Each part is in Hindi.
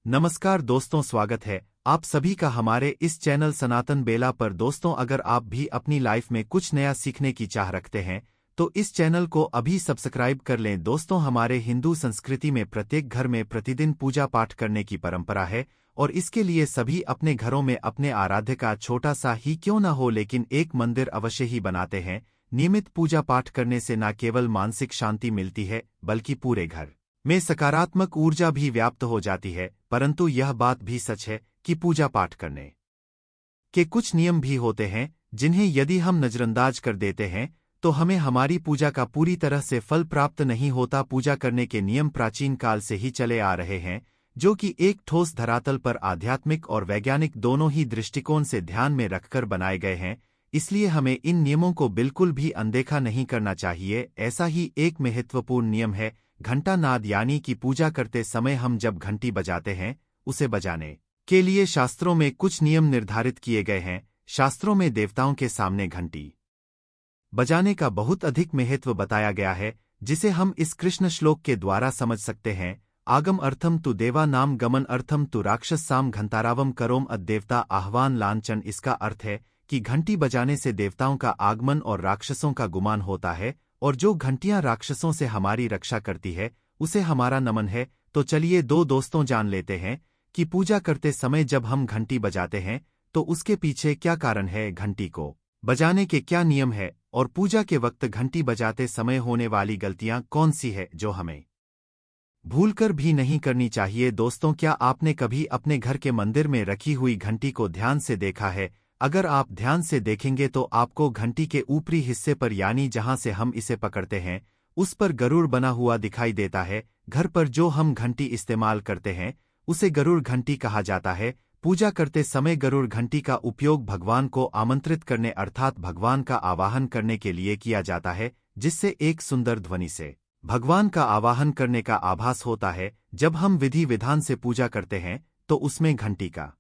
नमस्कार दोस्तों, स्वागत है आप सभी का हमारे इस चैनल सनातन बेला पर। दोस्तों, अगर आप भी अपनी लाइफ में कुछ नया सीखने की चाह रखते हैं तो इस चैनल को अभी सब्सक्राइब कर लें। दोस्तों, हमारे हिंदू संस्कृति में प्रत्येक घर में प्रतिदिन पूजा पाठ करने की परंपरा है और इसके लिए सभी अपने घरों में अपने आराध्य का छोटा सा ही क्यों न हो लेकिन एक मंदिर अवश्य ही बनाते हैं। नियमित पूजा पाठ करने से न केवल मानसिक शांति मिलती है बल्कि पूरे घर में सकारात्मक ऊर्जा भी व्याप्त हो जाती है। परंतु यह बात भी सच है कि पूजा पाठ करने के कुछ नियम भी होते हैं जिन्हें यदि हम नजरअंदाज कर देते हैं तो हमें हमारी पूजा का पूरी तरह से फल प्राप्त नहीं होता। पूजा करने के नियम प्राचीन काल से ही चले आ रहे हैं, जो कि एक ठोस धरातल पर आध्यात्मिक और वैज्ञानिक दोनों ही दृष्टिकोण से ध्यान में रखकर बनाए गए हैं। इसलिए हमें इन नियमों को बिल्कुल भी अनदेखा नहीं करना चाहिए। ऐसा ही एक महत्वपूर्ण नियम है घंटा नाद, यानी कि पूजा करते समय हम जब घंटी बजाते हैं उसे बजाने के लिए शास्त्रों में कुछ नियम निर्धारित किए गए हैं। शास्त्रों में देवताओं के सामने घंटी बजाने का बहुत अधिक महत्व बताया गया है, जिसे हम इस कृष्ण श्लोक के द्वारा समझ सकते हैं। आगम अर्थम तु देवा नाम गमन अर्थम तु राक्षस साम घंतारावम करोम अद्देवता आह्वान लांचन। इसका अर्थ है कि घंटी बजाने से देवताओं का आगमन और राक्षसों का गुमान होता है, और जो घंटियां राक्षसों से हमारी रक्षा करती है उसे हमारा नमन है। तो चलिए दोस्तों जान लेते हैं कि पूजा करते समय जब हम घंटी बजाते हैं तो उसके पीछे क्या कारण है, घंटी को बजाने के क्या नियम है और पूजा के वक्त घंटी बजाते समय होने वाली गलतियां कौन सी है जो हमें भूलकर भी नहीं करनी चाहिए। दोस्तों, क्या आपने कभी अपने घर के मंदिर में रखी हुई घंटी को ध्यान से देखा है? अगर आप ध्यान से देखेंगे तो आपको घंटी के ऊपरी हिस्से पर, यानी जहां से हम इसे पकड़ते हैं, उस पर गरुड़ बना हुआ दिखाई देता है। घर पर जो हम घंटी इस्तेमाल करते हैं उसे गरुड़ घंटी कहा जाता है। पूजा करते समय गरुड़ घंटी का उपयोग भगवान को आमंत्रित करने अर्थात भगवान का आवाहन करने के लिए किया जाता है, जिससे एक सुंदर ध्वनि से भगवान का आवाहन करने का आभास होता है। जब हम विधि विधान से पूजा करते हैं तो उसमें घंटी का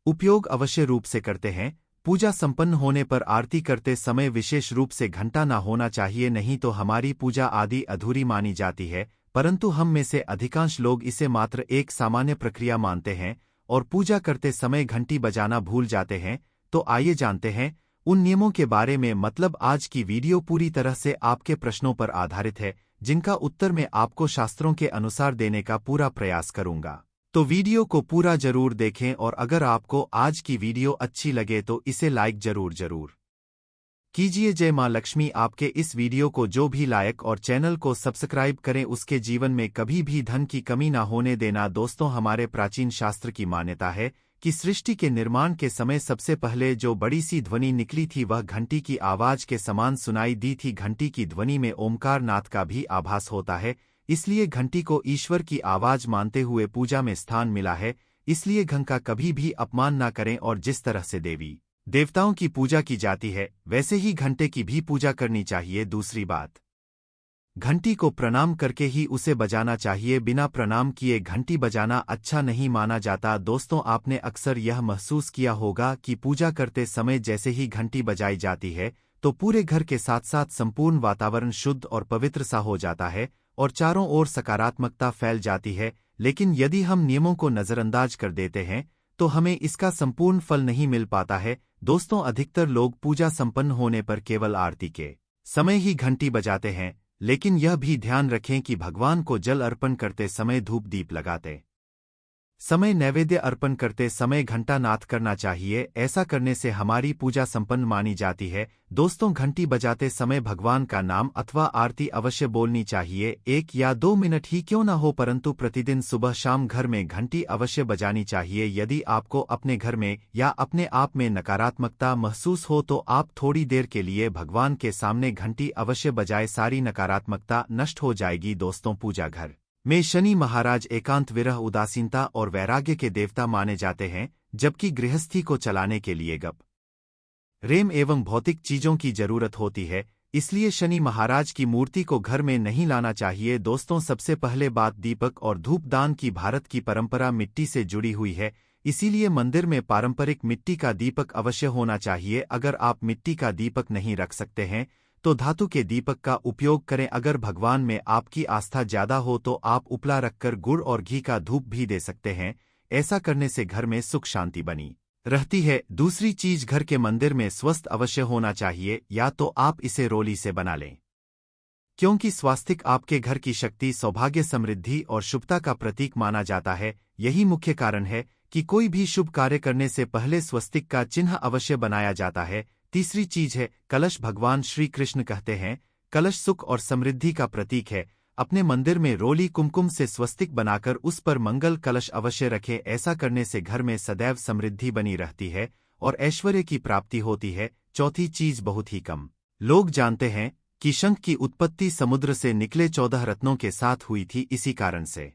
उपयोग अवश्य रूप से करते हैं। पूजा संपन्न होने पर आरती करते समय विशेष रूप से घंटा ना होना चाहिए, नहीं तो हमारी पूजा आदि अधूरी मानी जाती है। परंतु हम में से अधिकांश लोग इसे मात्र एक सामान्य प्रक्रिया मानते हैं और पूजा करते समय घंटी बजाना भूल जाते हैं। तो आइए जानते हैं उन नियमों के बारे में। मतलब आज की वीडियो पूरी तरह से आपके प्रश्नों पर आधारित है, जिनका उत्तर मैं आपको शास्त्रों के अनुसार देने का पूरा प्रयास करूंगा। तो वीडियो को पूरा जरूर देखें और अगर आपको आज की वीडियो अच्छी लगे तो इसे लाइक जरूर कीजिए। जय मां लक्ष्मी। आपके इस वीडियो को जो भी लाइक और चैनल को सब्सक्राइब करें उसके जीवन में कभी भी धन की कमी ना होने देना। दोस्तों, हमारे प्राचीन शास्त्र की मान्यता है कि सृष्टि के निर्माण के समय सबसे पहले जो बड़ी सी ध्वनि निकली थी वह घंटी की आवाज के समान सुनाई दी थी। घंटी की ध्वनि में ओमकार नाद का भी आभास होता है, इसलिए घंटी को ईश्वर की आवाज मानते हुए पूजा में स्थान मिला है। इसलिए घंटी का कभी भी अपमान ना करें और जिस तरह से देवी देवताओं की पूजा की जाती है वैसे ही घंटे की भी पूजा करनी चाहिए। दूसरी बात, घंटी को प्रणाम करके ही उसे बजाना चाहिए, बिना प्रणाम किए घंटी बजाना अच्छा नहीं माना जाता। दोस्तों, आपने अक्सर यह महसूस किया होगा कि पूजा करते समय जैसे ही घंटी बजाई जाती है तो पूरे घर के साथ साथ संपूर्ण वातावरण शुद्ध और पवित्र सा हो जाता है और चारों ओर सकारात्मकता फैल जाती है। लेकिन यदि हम नियमों को नजरअंदाज कर देते हैं तो हमें इसका संपूर्ण फल नहीं मिल पाता है। दोस्तों, अधिकतर लोग पूजा संपन्न होने पर केवल आरती के समय ही घंटी बजाते हैं, लेकिन यह भी ध्यान रखें कि भगवान को जल अर्पण करते समय, धूप दीप लगाते समय, नैवेद्य अर्पण करते समय घंटा नाद करना चाहिए। ऐसा करने से हमारी पूजा संपन्न मानी जाती है। दोस्तों, घंटी बजाते समय भगवान का नाम अथवा आरती अवश्य बोलनी चाहिए। 1 या 2 मिनट ही क्यों न हो, परंतु प्रतिदिन सुबह शाम घर में घंटी अवश्य बजानी चाहिए। यदि आपको अपने घर में या अपने आप में नकारात्मकता महसूस हो तो आप थोड़ी देर के लिए भगवान के सामने घंटी अवश्य बजाए, सारी नकारात्मकता नष्ट हो जाएगी। दोस्तों, पूजा घर में शनि महाराज एकांत, विरह, उदासीनता और वैराग्य के देवता माने जाते हैं, जबकि गृहस्थी को चलाने के लिए गप रेम एवं भौतिक चीजों की जरूरत होती है। इसलिए शनि महाराज की मूर्ति को घर में नहीं लाना चाहिए। दोस्तों, सबसे पहले बात, दीपक और धूपदान की। भारत की परंपरा मिट्टी से जुड़ी हुई है, इसीलिए मंदिर में पारंपरिक मिट्टी का दीपक अवश्य होना चाहिए। अगर आप मिट्टी का दीपक नहीं रख सकते हैं तो धातु के दीपक का उपयोग करें। अगर भगवान में आपकी आस्था ज्यादा हो तो आप उपला रखकर गुड़ और घी का धूप भी दे सकते हैं। ऐसा करने से घर में सुख शांति बनी रहती है। दूसरी चीज, घर के मंदिर में स्वस्थ अवश्य होना चाहिए, या तो आप इसे रोली से बना लें, क्योंकि स्वास्तिक आपके घर की शक्ति, सौभाग्य, समृद्धि और शुभता का प्रतीक माना जाता है। यही मुख्य कारण है कि कोई भी शुभ कार्य करने से पहले स्वस्तिक का चिन्ह अवश्य बनाया जाता है। तीसरी चीज है कलश। भगवान श्री कृष्ण कहते हैं कलश सुख और समृद्धि का प्रतीक है। अपने मंदिर में रोली कुमकुम से स्वस्तिक बनाकर उस पर मंगल कलश अवश्य रखें। ऐसा करने से घर में सदैव समृद्धि बनी रहती है और ऐश्वर्य की प्राप्ति होती है। चौथी चीज, बहुत ही कम लोग जानते हैं कि शंख की उत्पत्ति समुद्र से निकले 14 रत्नों के साथ हुई थी। इसी कारण से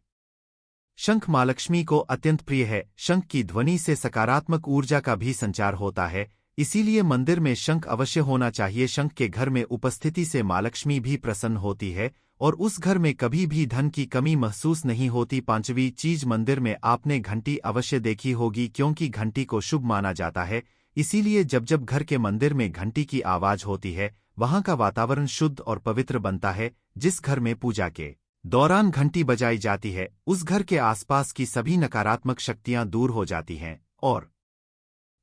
शंख मां लक्ष्मी को अत्यंत प्रिय है। शंख की ध्वनि से सकारात्मक ऊर्जा का भी संचार होता है, इसीलिए मंदिर में शंख अवश्य होना चाहिए। शंख के घर में उपस्थिति से मां लक्ष्मी भी प्रसन्न होती है और उस घर में कभी भी धन की कमी महसूस नहीं होती। पांचवी चीज, मंदिर में आपने घंटी अवश्य देखी होगी, क्योंकि घंटी को शुभ माना जाता है। इसीलिए जब जब घर के मंदिर में घंटी की आवाज होती है, वहां का वातावरण शुद्ध और पवित्र बनता है। जिस घर में पूजा के दौरान घंटी बजाई जाती है, उस घर के आसपास की सभी नकारात्मक शक्तियां दूर हो जाती हैं और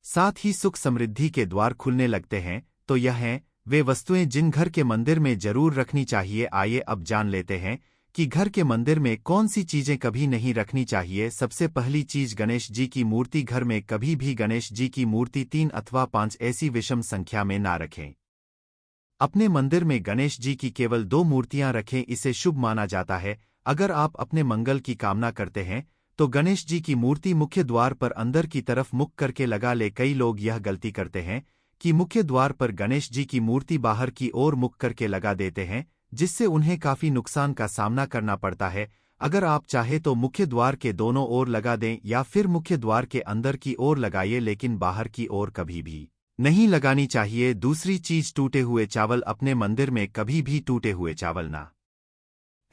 साथ ही सुख समृद्धि के द्वार खुलने लगते हैं। तो यह हैं वे वस्तुएं जिन घर के मंदिर में जरूर रखनी चाहिए। आइए अब जान लेते हैं कि घर के मंदिर में कौन सी चीजें कभी नहीं रखनी चाहिए। सबसे पहली चीज, गणेश जी की मूर्ति। घर में कभी भी गणेश जी की मूर्ति 3 अथवा 5 ऐसी विषम संख्या में ना रखें। अपने मंदिर में गणेश जी की केवल 2 मूर्तियां रखें, इसे शुभ माना जाता है। अगर आप अपने मंगल की कामना करते हैं तो गणेश जी की मूर्ति मुख्य द्वार पर अंदर की तरफ मुख करके लगा ले। कई लोग यह गलती करते हैं कि मुख्य द्वार पर गणेश जी की मूर्ति बाहर की ओर मुख करके लगा देते हैं, जिससे उन्हें काफी नुकसान का सामना करना पड़ता है। अगर आप चाहे तो मुख्य द्वार के दोनों ओर लगा दें या फिर मुख्य द्वार के अंदर की ओर लगाइए, लेकिन बाहर की ओर कभी भी नहीं लगानी चाहिए। दूसरी चीज, टूटे हुए चावल। अपने मंदिर में कभी भी टूटे हुए चावल ना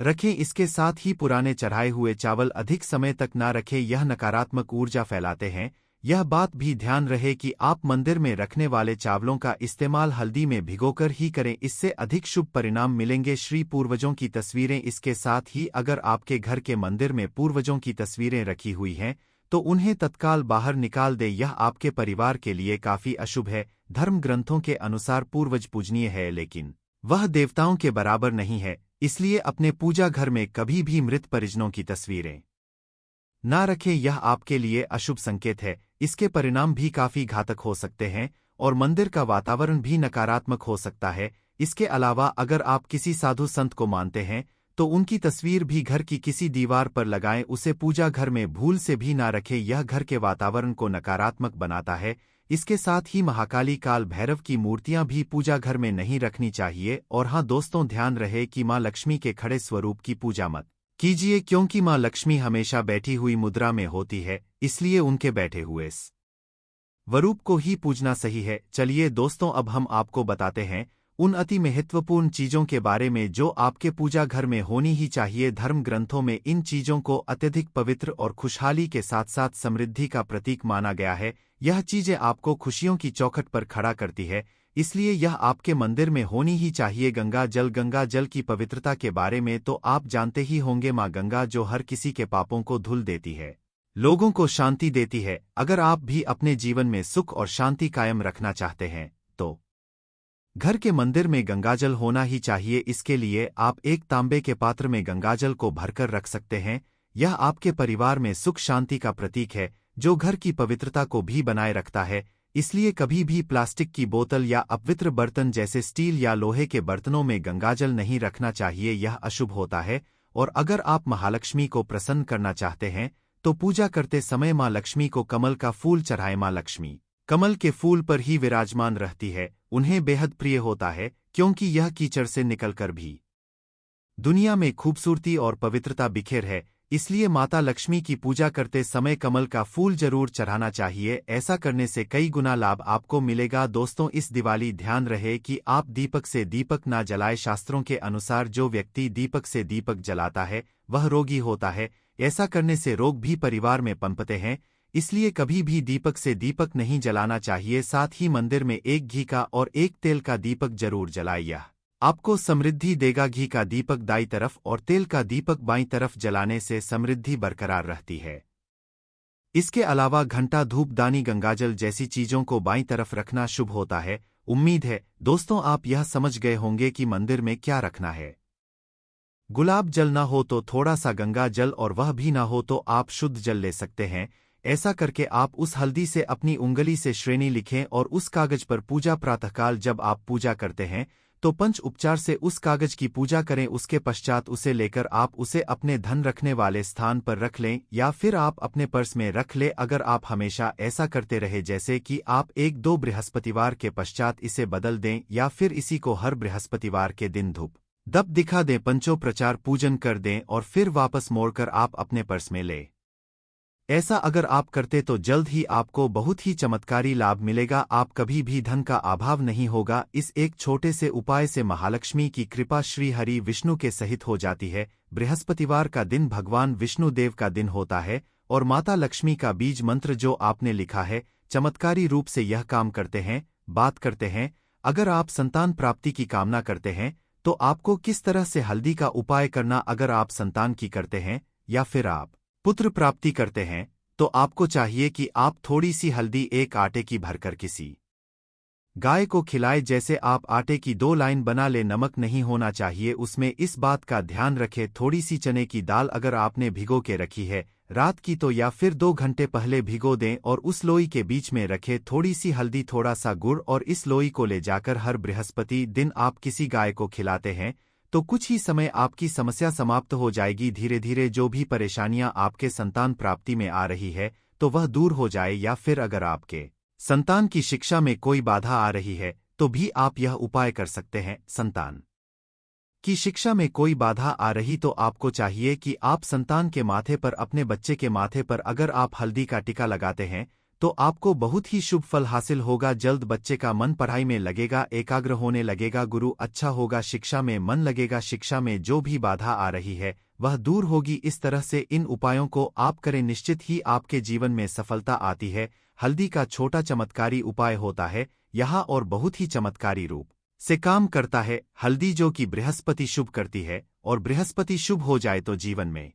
रखें। इसके साथ ही पुराने चढ़ाए हुए चावल अधिक समय तक ना रखें, यह नकारात्मक ऊर्जा फैलाते हैं। यह बात भी ध्यान रहे कि आप मंदिर में रखने वाले चावलों का इस्तेमाल हल्दी में भिगोकर ही करें, इससे अधिक शुभ परिणाम मिलेंगे। श्री पूर्वजों की तस्वीरें। इसके साथ ही अगर आपके घर के मंदिर में पूर्वजों की तस्वीरें रखी हुई हैं तो उन्हें तत्काल बाहर निकाल दे। यह आपके परिवार के लिए काफी अशुभ है। धर्म ग्रंथों के अनुसार पूर्वज पूजनीय है, लेकिन वह देवताओं के बराबर नहीं है। इसलिए अपने पूजा घर में कभी भी मृत परिजनों की तस्वीरें ना रखें, यह आपके लिए अशुभ संकेत है। इसके परिणाम भी काफी घातक हो सकते हैं और मंदिर का वातावरण भी नकारात्मक हो सकता है। इसके अलावा अगर आप किसी साधु संत को मानते हैं तो उनकी तस्वीर भी घर की किसी दीवार पर लगाएं, उसे पूजा घर में भूल से भी ना रखें, यह घर के वातावरण को नकारात्मक बनाता है। इसके साथ ही महाकाली, काल भैरव की मूर्तियां भी पूजा घर में नहीं रखनी चाहिए। और हाँ दोस्तों, ध्यान रहे कि मां लक्ष्मी के खड़े स्वरूप की पूजा मत कीजिए, क्योंकि मां लक्ष्मी हमेशा बैठी हुई मुद्रा में होती है, इसलिए उनके बैठे हुए स्वरूप को ही पूजना सही है। चलिए दोस्तों, अब हम आपको बताते हैं उन अति महत्वपूर्ण चीजों के बारे में जो आपके पूजा घर में होनी ही चाहिए। धर्म ग्रंथों में इन चीजों को अत्यधिक पवित्र और खुशहाली के साथ साथ समृद्धि का प्रतीक माना गया है। यह चीजें आपको खुशियों की चौखट पर खड़ा करती है, इसलिए यह आपके मंदिर में होनी ही चाहिए। गंगा जल की पवित्रता के बारे में तो आप जानते ही होंगे। मां गंगा जो हर किसी के पापों को धुल देती है, लोगों को शांति देती है। अगर आप भी अपने जीवन में सुख और शांति कायम रखना चाहते हैं तो घर के मंदिर में गंगाजल होना ही चाहिए। इसके लिए आप एक तांबे के पात्र में गंगाजल को भरकर रख सकते हैं। यह आपके परिवार में सुख शांति का प्रतीक है, जो घर की पवित्रता को भी बनाए रखता है। इसलिए कभी भी प्लास्टिक की बोतल या अपवित्र बर्तन जैसे स्टील या लोहे के बर्तनों में गंगाजल नहीं रखना चाहिए, यह अशुभ होता है। और अगर आप महालक्ष्मी को प्रसन्न करना चाहते हैं तो पूजा करते समय मां लक्ष्मी को कमल का फूल चढ़ाएं। मां लक्ष्मी कमल के फूल पर ही विराजमान रहती है, उन्हें बेहद प्रिय होता है, क्योंकि यह कीचड़ से निकलकर भी दुनिया में खूबसूरती और पवित्रता बिखेर है। इसलिए माता लक्ष्मी की पूजा करते समय कमल का फूल जरूर चढ़ाना चाहिए। ऐसा करने से कई गुना लाभ आपको मिलेगा। दोस्तों, इस दिवाली ध्यान रहे कि आप दीपक से दीपक ना जलाए। शास्त्रों के अनुसार जो व्यक्ति दीपक से दीपक जलाता है वह रोगी होता है। ऐसा करने से रोग भी परिवार में पनपते हैं, इसलिए कभी भी दीपक से दीपक नहीं जलाना चाहिए। साथ ही मंदिर में एक घी का और एक तेल का दीपक जरूर जलाए। यह आपको समृद्धि देगा। घी का दीपक दाईं तरफ और तेल का दीपक बाईं तरफ जलाने से समृद्धि बरकरार रहती है। इसके अलावा घंटा, धूपदानी, गंगाजल जैसी चीजों को बाईं तरफ रखना शुभ होता है। उम्मीद है दोस्तों आप यह समझ गए होंगे कि मंदिर में क्या रखना है। गुलाब जल ना हो तो थोड़ा सा गंगा जल, और वह भी ना हो तो आप शुद्ध जल ले सकते हैं। ऐसा करके आप उस हल्दी से अपनी उंगली से श्रेणी लिखें और उस कागज पर पूजा प्रातःकाल जब आप पूजा करते हैं तो पंच उपचार से उस कागज की पूजा करें। उसके पश्चात उसे लेकर आप उसे अपने धन रखने वाले स्थान पर रख लें या फिर आप अपने पर्स में रख लें। अगर आप हमेशा ऐसा करते रहे जैसे कि आप 1-2 बृहस्पतिवार के पश्चात इसे बदल दें या फिर इसी को हर बृहस्पतिवार के दिन धूप दप दिखा दें, पंचोपचार पूजन कर दें और फिर वापस मोड़कर आप अपने पर्स में ले। ऐसा अगर आप करते तो जल्द ही आपको बहुत ही चमत्कारी लाभ मिलेगा। आप कभी भी धन का अभाव नहीं होगा। इस एक छोटे से उपाय से महालक्ष्मी की कृपा श्री हरि विष्णु के सहित हो जाती है। बृहस्पतिवार का दिन भगवान विष्णु देव का दिन होता है और माता लक्ष्मी का बीज मंत्र जो आपने लिखा है चमत्कारी रूप से यह काम करते हैं। बात करते हैं अगर आप संतान प्राप्ति की कामना करते हैं तो आपको किस तरह से हल्दी का उपाय करना। अगर आप संतान की करते हैं या फिर आप पुत्र प्राप्ति करते हैं तो आपको चाहिए कि आप थोड़ी सी हल्दी एक आटे की भरकर किसी गाय को खिलाए। जैसे आप आटे की 2 लाइन बना ले, नमक नहीं होना चाहिए उसमें, इस बात का ध्यान रखें। थोड़ी सी चने की दाल अगर आपने भिगो के रखी है रात की तो या फिर 2 घंटे पहले भिगो दें और उस लोई के बीच में रखें थोड़ी सी हल्दी, थोड़ा सा गुड़, और इस लोई को ले जाकर हर बृहस्पति दिन आप किसी गाय को खिलाते हैं तो कुछ ही समय आपकी समस्या समाप्त हो जाएगी। धीरे धीरे जो भी परेशानियां आपके संतान प्राप्ति में आ रही है तो वह दूर हो जाए। या फिर अगर आपके संतान की शिक्षा में कोई बाधा आ रही है तो भी आप यह उपाय कर सकते हैं। संतान की शिक्षा में कोई बाधा आ रही तो आपको चाहिए कि आप संतान के माथे पर, अपने बच्चे के माथे पर अगर आप हल्दी का टीका लगाते हैं तो आपको बहुत ही शुभ फल हासिल होगा। जल्द बच्चे का मन पढ़ाई में लगेगा, एकाग्र होने लगेगा, गुरु अच्छा होगा, शिक्षा में मन लगेगा, शिक्षा में जो भी बाधा आ रही है वह दूर होगी। इस तरह से इन उपायों को आप करें, निश्चित ही आपके जीवन में सफलता आती है। हल्दी का छोटा चमत्कारी उपाय होता है यहाँ और बहुत ही चमत्कारी रूप से काम करता है। हल्दी जो कि बृहस्पति शुभ करती है और बृहस्पति शुभ हो जाए तो जीवन में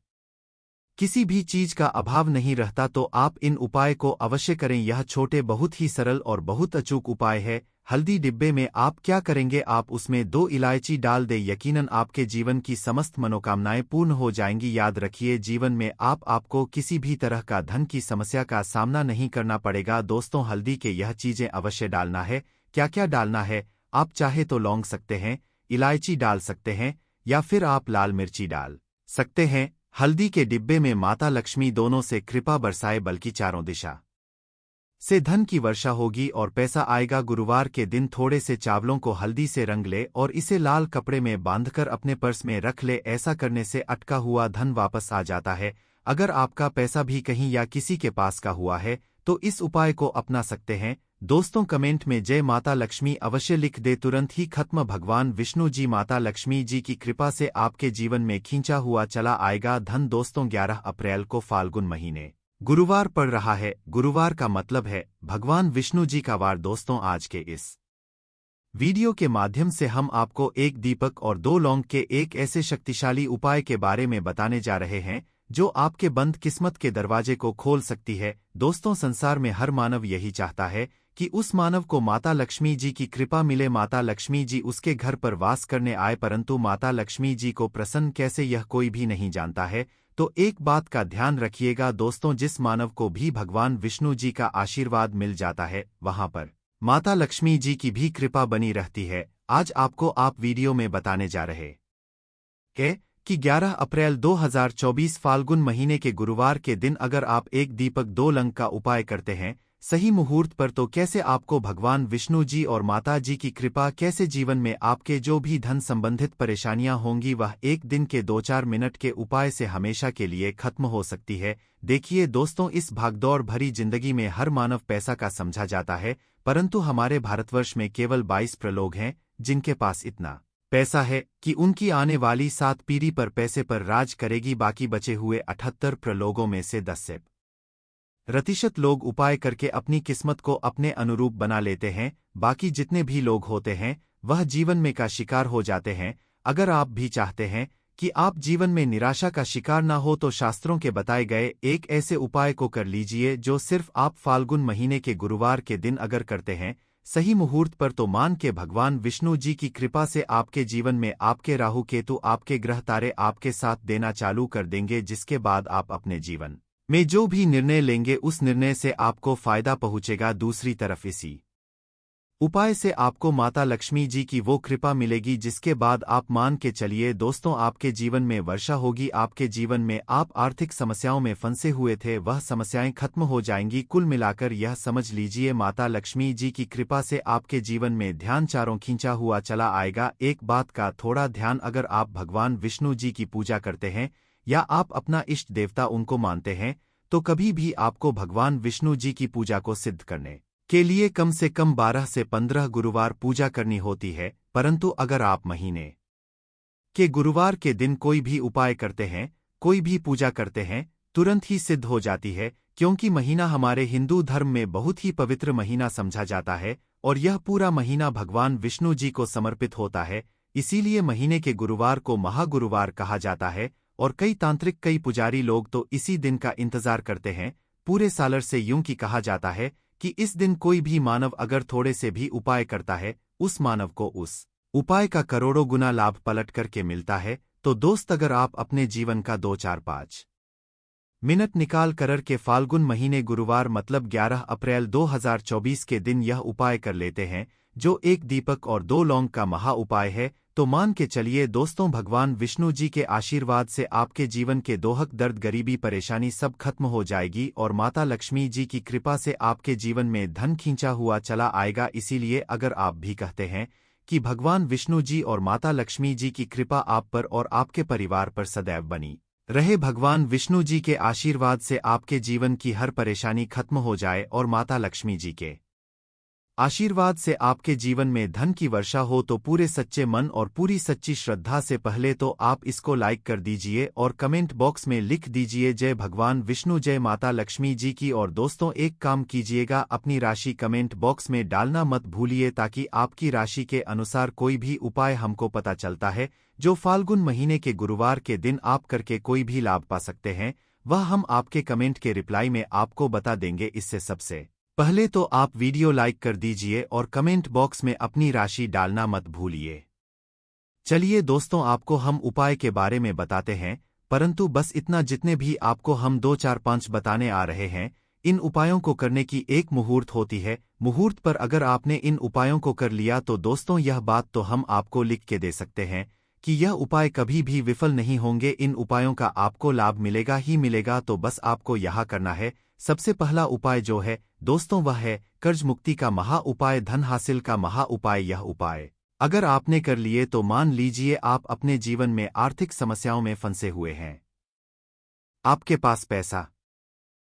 किसी भी चीज का अभाव नहीं रहता। तो आप इन उपाय को अवश्य करें। यह छोटे बहुत ही सरल और बहुत अचूक उपाय है। हल्दी डिब्बे में आप क्या करेंगे, आप उसमें 2 इलायची डाल दें। यकीनन आपके जीवन की समस्त मनोकामनाएं पूर्ण हो जाएंगी। याद रखिए जीवन में आपको किसी भी तरह का धन की समस्या का सामना नहीं करना पड़ेगा। दोस्तों हल्दी के यह चीजें अवश्य डालना है। क्या क्या डालना है, आप चाहे तो लौंग सकते हैं, इलायची डाल सकते हैं या फिर आप लाल मिर्ची डाल सकते हैं। हल्दी के डिब्बे में माता लक्ष्मी दोनों से कृपा बरसाए, बल्कि चारों दिशा से धन की वर्षा होगी और पैसा आएगा। गुरुवार के दिन थोड़े से चावलों को हल्दी से रंग ले और इसे लाल कपड़े में बांधकर अपने पर्स में रख ले। ऐसा करने से अटका हुआ धन वापस आ जाता है। अगर आपका पैसा भी कहीं या किसी के पास का हुआ है तो इस उपाय को अपना सकते हैं। दोस्तों कमेंट में जय माता लक्ष्मी अवश्य लिख दे, तुरंत ही खत्म। भगवान विष्णु जी माता लक्ष्मी जी की कृपा से आपके जीवन में खींचा हुआ चला आएगा धन। दोस्तों 11 अप्रैल को फाल्गुन महीने गुरुवार पड़ रहा है। गुरुवार का मतलब है भगवान विष्णु जी का वार। दोस्तों आज के इस वीडियो के माध्यम से हम आपको 1 दीपक और 2 लौंग के एक ऐसे शक्तिशाली उपाय के बारे में बताने जा रहे हैं जो आपके बंद किस्मत के दरवाजे को खोल सकती है। दोस्तों संसार में हर मानव यही चाहता है कि उस मानव को माता लक्ष्मी जी की कृपा मिले, माता लक्ष्मी जी उसके घर पर वास करने आए। परंतु माता लक्ष्मी जी को प्रसन्न कैसे यह कोई भी नहीं जानता है। तो एक बात का ध्यान रखिएगा दोस्तों, जिस मानव को भी भगवान विष्णु जी का आशीर्वाद मिल जाता है वहां पर माता लक्ष्मी जी की भी कृपा बनी रहती है। आज आपको आप वीडियो में बताने जा रहे हैं कि 11 अप्रैल 2024 फाल्गुन महीने के गुरुवार के दिन अगर आप 1 दीपक 2 लौंग का उपाय करते हैं सही मुहूर्त पर तो कैसे आपको भगवान विष्णु जी और माता जी की कृपा, कैसे जीवन में आपके जो भी धन संबंधित परेशानियां होंगी वह 1 दिन के 2-4 मिनट के उपाय से हमेशा के लिए खत्म हो सकती है। देखिए दोस्तों, इस भागदौड़ भरी जिंदगी में हर मानव पैसा का समझा जाता है, परंतु हमारे भारतवर्ष में केवल 22 प्रलोग हैं जिनके पास इतना पैसा है कि उनकी आने वाली 7 पीढ़ी पर पैसे पर राज करेगी। बाकी बचे हुए 78 प्रलोगों में से 10% लोग उपाय करके अपनी किस्मत को अपने अनुरूप बना लेते हैं। बाकी जितने भी लोग होते हैं वह जीवन में का शिकार हो जाते हैं। अगर आप भी चाहते हैं कि आप जीवन में निराशा का शिकार ना हो तो शास्त्रों के बताए गए एक ऐसे उपाय को कर लीजिए जो सिर्फ आप फाल्गुन महीने के गुरुवार के दिन अगर करते हैं सही मुहूर्त पर, तो मान के भगवान विष्णु जी की कृपा से आपके जीवन में आपके राहु केतु आपके ग्रह तारे आपके साथ देना चालू कर देंगे, जिसके बाद आप अपने जीवन में जो भी निर्णय लेंगे उस निर्णय से आपको फायदा पहुंचेगा। दूसरी तरफ इसी उपाय से आपको माता लक्ष्मी जी की वो कृपा मिलेगी जिसके बाद आप मान के चलिए दोस्तों आपके जीवन में वर्षा होगी। आपके जीवन में आप आर्थिक समस्याओं में फंसे हुए थे वह समस्याएं खत्म हो जाएंगी। कुल मिलाकर यह समझ लीजिए माता लक्ष्मी जी की कृपा से आपके जीवन में ध्यान चारों खींचा हुआ चला आएगा। एक बात का थोड़ा ध्यान, अगर आप भगवान विष्णु जी की पूजा करते हैं या आप अपना इष्ट देवता उनको मानते हैं तो कभी भी आपको भगवान विष्णु जी की पूजा को सिद्ध करने के लिए कम से कम 12 से 15 गुरुवार पूजा करनी होती है। परंतु अगर आप महीने के गुरुवार के दिन कोई भी उपाय करते हैं, कोई भी पूजा करते हैं, तुरंत ही सिद्ध हो जाती है, क्योंकि महीना हमारे हिंदू धर्म में बहुत ही पवित्र महीना समझा जाता है और यह पूरा महीना भगवान विष्णु जी को समर्पित होता है। इसीलिए महीने के गुरुवार को महागुरुवार कहा जाता है और कई तांत्रिक कई पुजारी लोग तो इसी दिन का इंतजार करते हैं पूरे सालर से। यूं कि कहा जाता है कि इस दिन कोई भी मानव अगर थोड़े से भी उपाय करता है उस मानव को उस उपाय का करोड़ों गुना लाभ पलट करके मिलता है। तो दोस्त अगर आप अपने जीवन का 2-4-5 मिनट निकाल कर के फाल्गुन महीने गुरुवार मतलब 11 अप्रैल 2024 के दिन यह उपाय कर लेते हैं जो एक दीपक और 2 लौंग का महा उपाय है, तो मान के चलिए दोस्तों भगवान विष्णु जी के आशीर्वाद से आपके जीवन के दोहक दर्द गरीबी परेशानी सब खत्म हो जाएगी और माता लक्ष्मी जी की कृपा से आपके जीवन में धन खींचा हुआ चला आएगा। इसीलिए अगर आप भी कहते हैं कि भगवान विष्णु जी और माता लक्ष्मी जी की कृपा आप पर और आपके परिवार पर सदैव बनी रहे, भगवान विष्णु जी के आशीर्वाद से आपके जीवन की हर परेशानी खत्म हो जाए और माता लक्ष्मी जी के आशीर्वाद से आपके जीवन में धन की वर्षा हो, तो पूरे सच्चे मन और पूरी सच्ची श्रद्धा से पहले तो आप इसको लाइक कर दीजिए और कमेंट बॉक्स में लिख दीजिए जय भगवान विष्णु जय माता लक्ष्मी जी की। और दोस्तों एक काम कीजिएगा, अपनी राशि कमेंट बॉक्स में डालना मत भूलिए ताकि आपकी राशि के अनुसार कोई भी उपाय हमको पता चलता है जो फाल्गुन महीने के गुरुवार के दिन आप करके कोई भी लाभ पा सकते हैं, वह हम आपके कमेंट के रिप्लाई में आपको बता देंगे। इससे सबसे पहले तो आप वीडियो लाइक कर दीजिए और कमेंट बॉक्स में अपनी राशि डालना मत भूलिए। चलिए दोस्तों आपको हम उपाय के बारे में बताते हैं, परंतु बस इतना जितने भी आपको हम 2-4-5 बताने आ रहे हैं, इन उपायों को करने की एक मुहूर्त होती है। मुहूर्त पर अगर आपने इन उपायों को कर लिया तो दोस्तों यह बात तो हम आपको लिख के दे सकते हैं कि यह उपाय कभी भी विफल नहीं होंगे। इन उपायों का आपको लाभ मिलेगा ही मिलेगा। तो बस आपको यह करना है, सबसे पहला उपाय जो है दोस्तों वह है कर्ज मुक्ति का महा उपाय, धन हासिल का महा उपाय। यह उपाय अगर आपने कर लिए तो मान लीजिए आप अपने जीवन में आर्थिक समस्याओं में फंसे हुए हैं, आपके पास पैसा